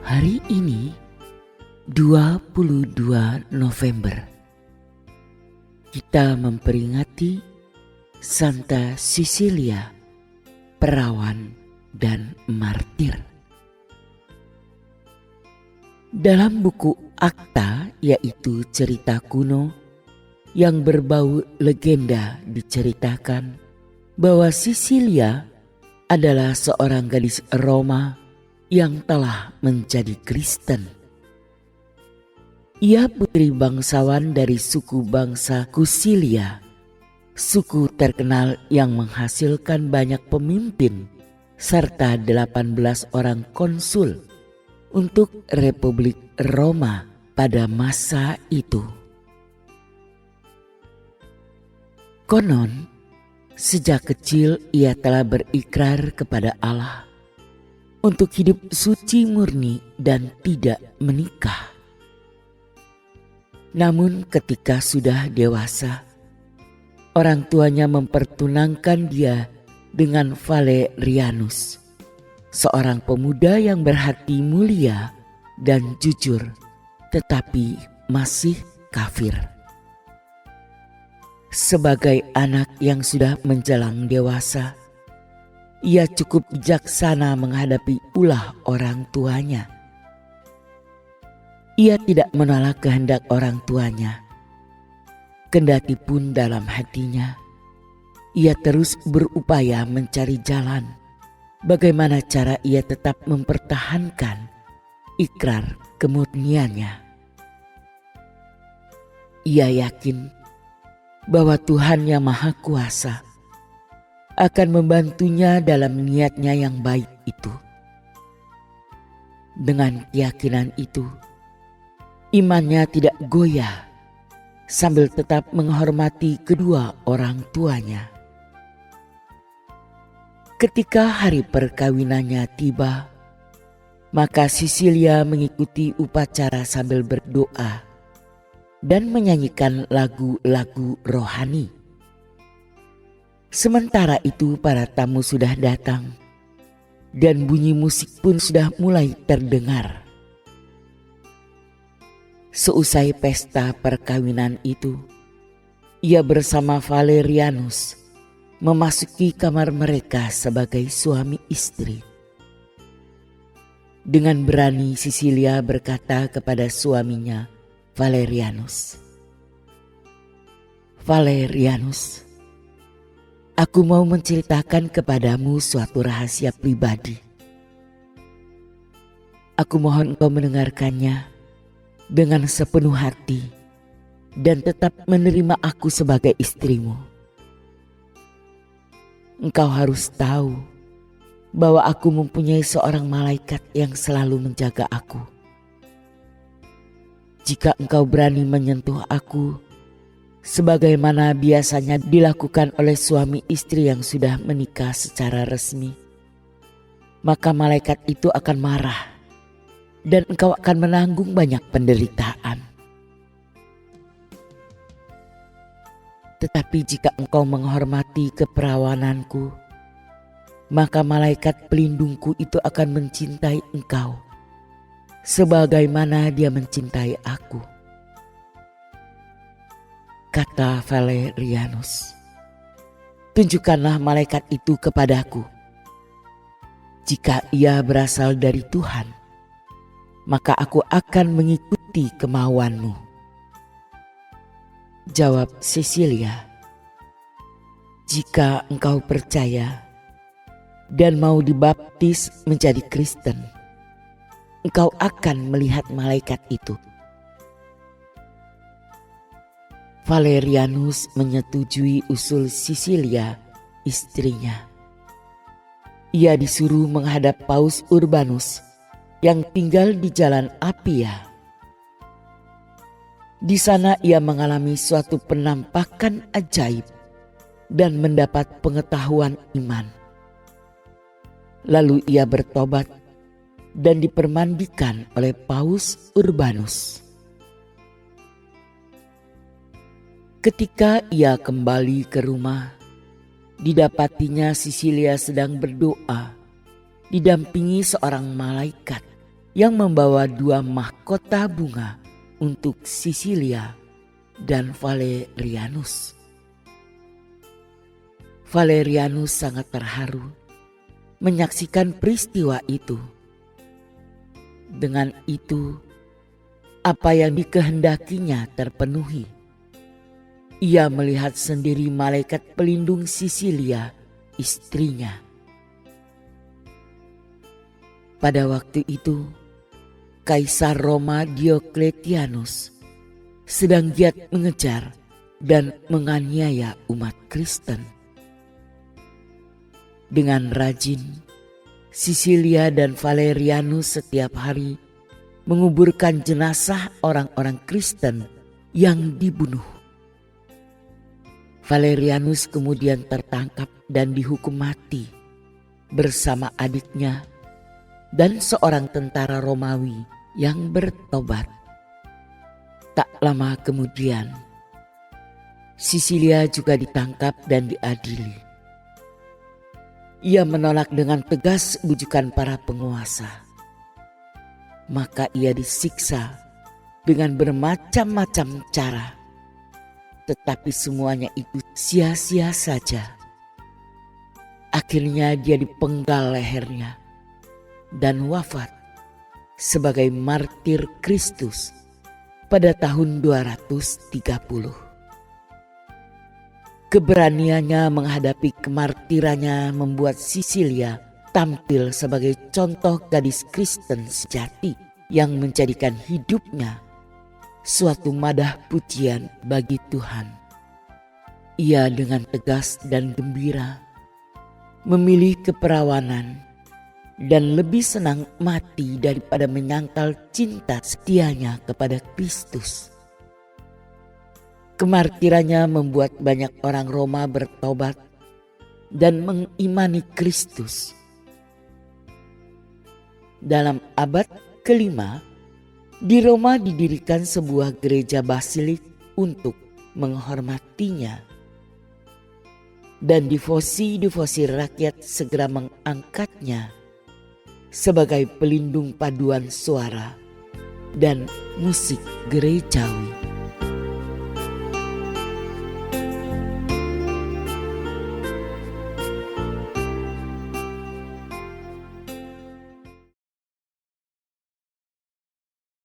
Hari ini 22 November kita memperingati Santa Cecilia, perawan dan martir. Dalam buku Akta, yaitu cerita kuno yang berbau legenda, diceritakan bahwa Cecilia adalah seorang gadis Roma yang telah menjadi Kristen. Ia putri bangsawan dari suku bangsa Kusilia, suku terkenal yang menghasilkan banyak pemimpin serta 18 orang konsul untuk Republik Roma pada masa itu. Konon, sejak kecil ia telah berikrar kepada Allah untuk hidup suci murni dan tidak menikah. Namun ketika sudah dewasa, orang tuanya mempertunangkan dia dengan Valerianus, seorang pemuda yang berhati mulia dan jujur, tetapi masih kafir. Sebagai anak yang sudah menjelang dewasa, ia cukup bijaksana menghadapi ulah orang tuanya. Ia tidak menolak kehendak orang tuanya. Kendati pun dalam hatinya, ia terus berupaya mencari jalan bagaimana cara ia tetap mempertahankan ikrar kemurniannya. Ia yakin bahwa Tuhan yang Maha Kuasa akan membantunya dalam niatnya yang baik itu. Dengan keyakinan itu, imannya tidak goyah sambil tetap menghormati kedua orang tuanya. Ketika hari perkawinannya tiba, maka Cecilia mengikuti upacara sambil berdoa dan menyanyikan lagu-lagu rohani. Sementara itu para tamu sudah datang dan bunyi musik pun sudah mulai terdengar. Seusai pesta perkawinan itu, ia bersama Valerianus memasuki kamar mereka sebagai suami istri. Dengan berani Cecilia berkata kepada suaminya Valerianus, "Valerianus, aku mau menceritakan kepadamu suatu rahasia pribadi. Aku mohon engkau mendengarkannya dengan sepenuh hati dan tetap menerima aku sebagai istrimu. Engkau harus tahu bahwa aku mempunyai seorang malaikat yang selalu menjaga aku. Jika engkau berani menyentuh aku, sebagaimana biasanya dilakukan oleh suami istri yang sudah menikah secara resmi, maka malaikat itu akan marah dan engkau akan menanggung banyak penderitaan. Tetapi jika engkau menghormati keperawananku, maka malaikat pelindungku itu akan mencintai engkau sebagaimana dia mencintai aku." Kata Valerianus, "Tunjukkanlah malaikat itu kepadaku. Jika ia berasal dari Tuhan, maka aku akan mengikuti kemauanmu." Jawab Cecilia, "Jika engkau percaya dan mau dibaptis menjadi Kristen, engkau akan melihat malaikat itu." Valerianus menyetujui usul Cecilia, istrinya. Ia disuruh menghadap Paus Urbanus yang tinggal di Jalan Appia. Di sana ia mengalami suatu penampakan ajaib dan mendapat pengetahuan iman. Lalu ia bertobat dan dipermandikan oleh Paus Urbanus. Ketika ia kembali ke rumah, didapatinya Cecilia sedang berdoa didampingi seorang malaikat yang membawa 2 mahkota bunga untuk Sisilia dan Valerianus. Valerianus sangat terharu menyaksikan peristiwa itu. Dengan itu, apa yang dikehendakinya terpenuhi. Ia melihat sendiri malaikat pelindung Sisilia, istrinya. Pada waktu itu, Kaisar Roma Diokletianus sedang giat mengejar dan menganiaya umat Kristen. Dengan rajin, Sisilia dan Valerianus setiap hari menguburkan jenazah orang-orang Kristen yang dibunuh. Valerianus kemudian tertangkap dan dihukum mati bersama adiknya dan seorang tentara Romawi yang bertobat. Tak lama kemudian, Sisilia juga ditangkap dan diadili. Ia menolak dengan tegas bujukan para penguasa. Maka ia disiksa dengan bermacam-macam cara. Tetapi semuanya itu sia-sia saja. Akhirnya dia dipenggal lehernya dan wafat sebagai martir Kristus pada tahun 230. Keberaniannya menghadapi kemartirannya membuat Sisilia tampil sebagai contoh gadis Kristen sejati yang menjadikan hidupnya suatu madah pujian bagi Tuhan. Ia dengan tegas dan gembira memilih keperawanan dan lebih senang mati daripada menyangkal cinta setianya kepada Kristus. Kemartirannya membuat banyak orang Roma bertobat dan mengimani Kristus. Dalam abad ke-5, di Roma didirikan sebuah gereja basilik untuk menghormatinya. Dan devosi-devosi rakyat segera mengangkatnya sebagai pelindung paduan suara dan musik gerejawi.